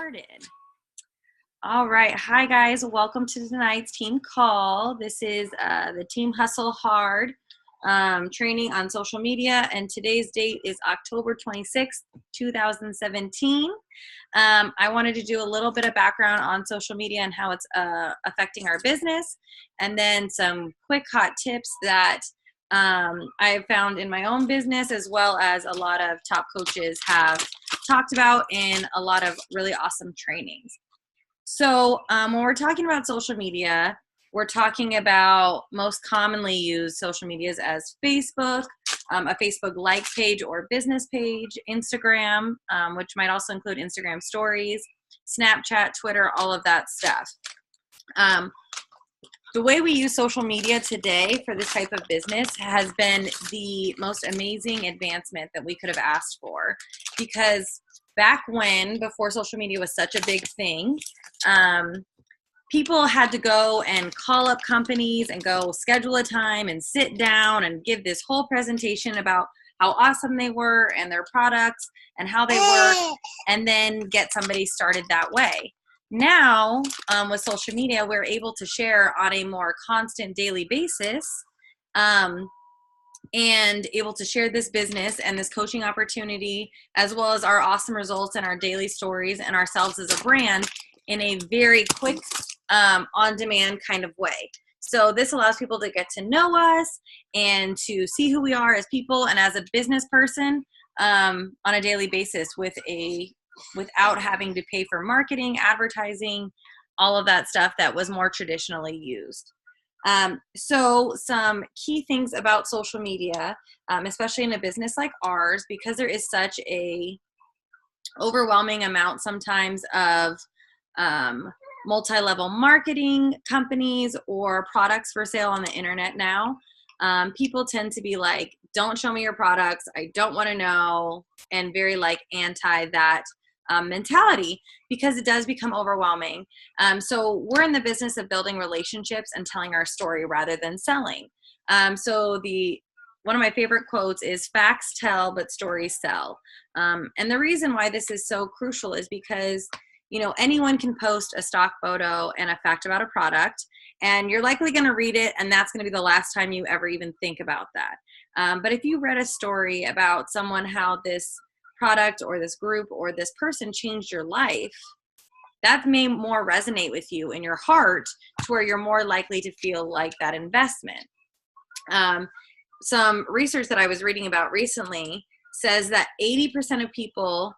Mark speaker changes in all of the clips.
Speaker 1: started. All right. Hi, guys. Welcome to tonight's team call. This is the Team Hustle Hard training on social media, and today's date is October 26th, 2017. I wanted to do a little bit of background on social media and how it's affecting our business, and then some quick hot tips that I've found in my own business, as well as a lot of top coaches have talked about in a lot of really awesome trainings. So when we're talking about social media, we're talking about most commonly used social medias as Facebook, a Facebook like page or business page, Instagram, which might also include Instagram stories, Snapchat, Twitter, all of that stuff. The way we use social media today for this type of business has been the most amazing advancement that we could have asked for, because back when, before social media was such a big thing, people had to go and call up companies and go schedule a time and sit down and give this whole presentation about how awesome they were and their products and how they work, and then get somebody started that way. Now, with social media, we're able to share on a more constant daily basis, and able to share this business and this coaching opportunity, as well as our awesome results and our daily stories and ourselves as a brand in a very quick, on-demand kind of way. So this allows people to get to know us and to see who we are as people and as a business person on a daily basis without having to pay for marketing, advertising, all of that stuff that was more traditionally used. So some key things about social media, especially in a business like ours, because there is such a overwhelming amount sometimes of multi-level marketing companies or products for sale on the internet now. People tend to be like, don't show me your products, I don't want to know, and very like anti that mentality, because it does become overwhelming. So we're in the business of building relationships and telling our story rather than selling. So one of my favorite quotes is, facts tell, but stories sell. And the reason why this is so crucial is because, anyone can post a stock photo and a fact about a product, and you're likely going to read it, and that's going to be the last time you ever even think about that. But if you read a story about someone, how this product or this group or this person changed your life, that may more resonate with you in your heart, to where you're more likely to feel like that investment. Some research that I was reading about recently says that 80% of people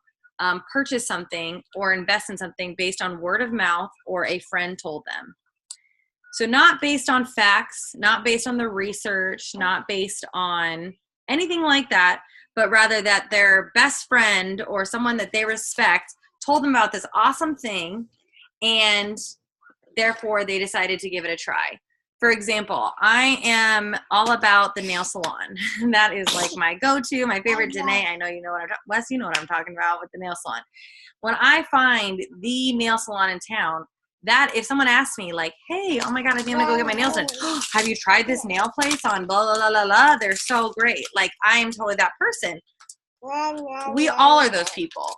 Speaker 1: purchase something or invest in something based on word of mouth or a friend told them. So not based on facts, not based on the research, not based on anything like that, but rather that their best friend or someone that they respect told them about this awesome thing, and therefore they decided to give it a try. For example, I am all about the nail salon. That is like my go-to, my favorite. Danae, I know you know what I'm talking about. Wes, you know what I'm talking about with the nail salon. When I find the nail salon in town, that if someone asks me like, hey, oh my God, I think I'm gonna go get my nails done. Have you tried this nail place on blah, blah, blah, blah, blah? They're so great. Like, I am totally that person. We all are those people.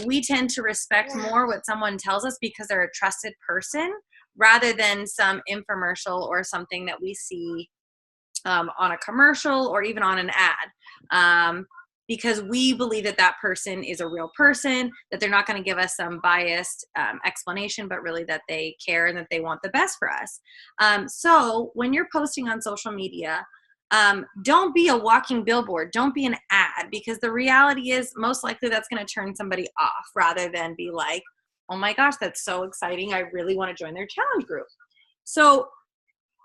Speaker 1: We tend to respect more what someone tells us because they're a trusted person, rather than some infomercial or something that we see on a commercial or even on an ad. Because we believe that that person is a real person, that they're not going to give us some biased explanation, but really that they care and that they want the best for us. So when you're posting on social media, don't be a walking billboard. Don't be an ad, because the reality is most likely that's going to turn somebody off, rather than be like, oh my gosh, that's so exciting, I really want to join their challenge group. So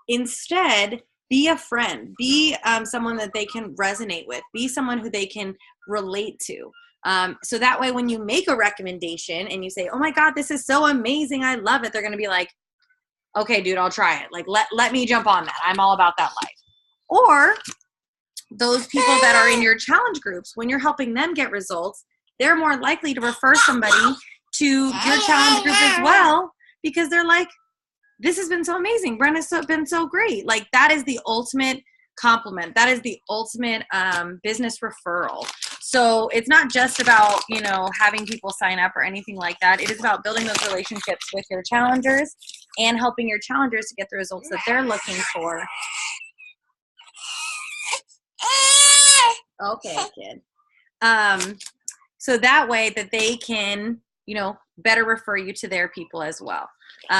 Speaker 1: instead, be a friend, be someone that they can resonate with, be someone who they can relate to. So that way, when you make a recommendation and you say, oh my God, this is so amazing, I love it, they're going to be like, okay, dude, I'll try it. Like, let me jump on that. I'm all about that life. Or those people that are in your challenge groups, when you're helping them get results, they're more likely to refer somebody to your challenge group as well, because they're like, this has been so amazing, Brenna's been so great. Like, that is the ultimate compliment. That is the ultimate business referral. So it's not just about, you know, having people sign up or anything like that. It is about building those relationships with your challengers and helping your challengers to get the results that they're looking for. Okay, kid. So that way that they can, you know, better refer you to their people as well.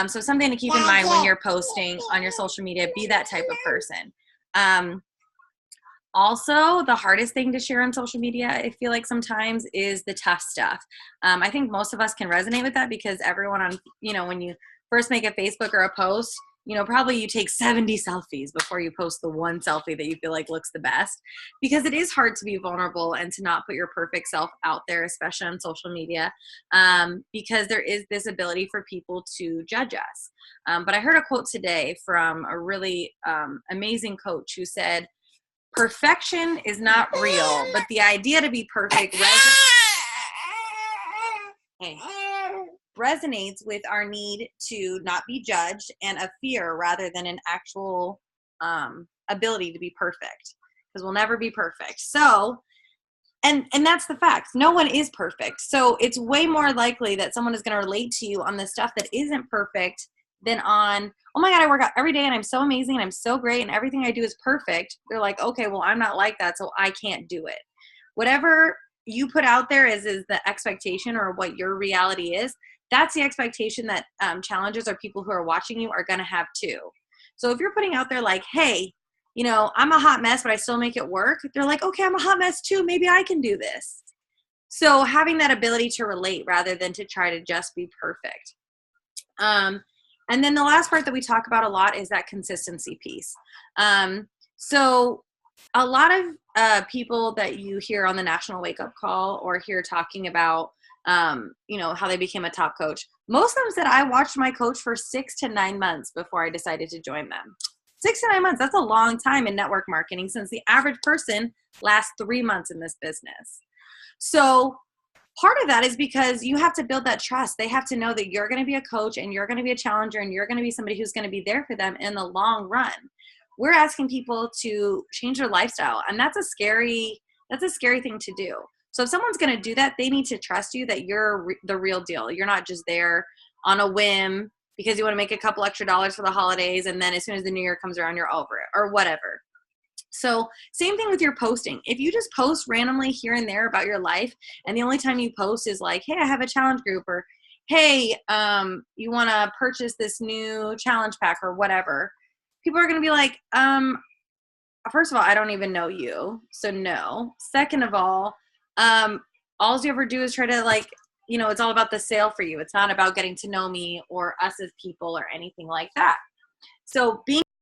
Speaker 1: So something to keep in mind when you're posting on your social media, be that type of person. Also, the hardest thing to share on social media, I feel like sometimes, is the tough stuff. I think most of us can resonate with that because everyone on, you know, when you first make a Facebook or a post, you know, probably you take 70 selfies before you post the one selfie that you feel like looks the best, because it is hard to be vulnerable and to not put your perfect self out there, especially on social media, because there is this ability for people to judge us. But I heard a quote today from a really amazing coach who said, perfection is not real, but the idea to be perfect resonates with our need to not be judged and a fear rather than an actual ability to be perfect, because we'll never be perfect. So, and that's the fact. No one is perfect. So it's way more likely that someone is going to relate to you on the stuff that isn't perfect than on, oh my God, I work out every day and I'm so amazing and I'm so great and everything I do is perfect. They're like, okay, well, I'm not like that, so I can't do it. Whatever you put out there is the expectation, or what your reality is. That's the expectation that challengers or people who are watching you are going to have too. So if you're putting out there like, hey, you know, I'm a hot mess, but I still make it work. They're like, okay, I'm a hot mess too. Maybe I can do this. So having that ability to relate rather than to try to just be perfect. And then the last part that we talk about a lot is that consistency piece. So a lot of people that you hear on the National Wake Up Call or hear talking about, you know, how they became a top coach, most of them said, I watched my coach for 6 to 9 months before I decided to join them. 6 to 9 months, that's a long time in network marketing, since the average person lasts 3 months in this business. So part of that is because you have to build that trust. They have to know that you're going to be a coach and you're going to be a challenger and you're going to be somebody who's going to be there for them in the long run. We're asking people to change their lifestyle, and that's a scary thing to do. So if someone's going to do that, they need to trust you that you're the real deal. You're not just there on a whim because you want to make a couple extra dollars for the holidays, and then as soon as the new year comes around, you're over it or whatever. So same thing with your posting. If you just post randomly here and there about your life, and the only time you post is like, hey, I have a challenge group, or hey, you want to purchase this new challenge pack or whatever, people are going to be like, first of all, I don't even know you, so no. Second of all you ever do is try to, like, you know, it's all about the sale for you. It's not about getting to know me or us as people or anything like that. So being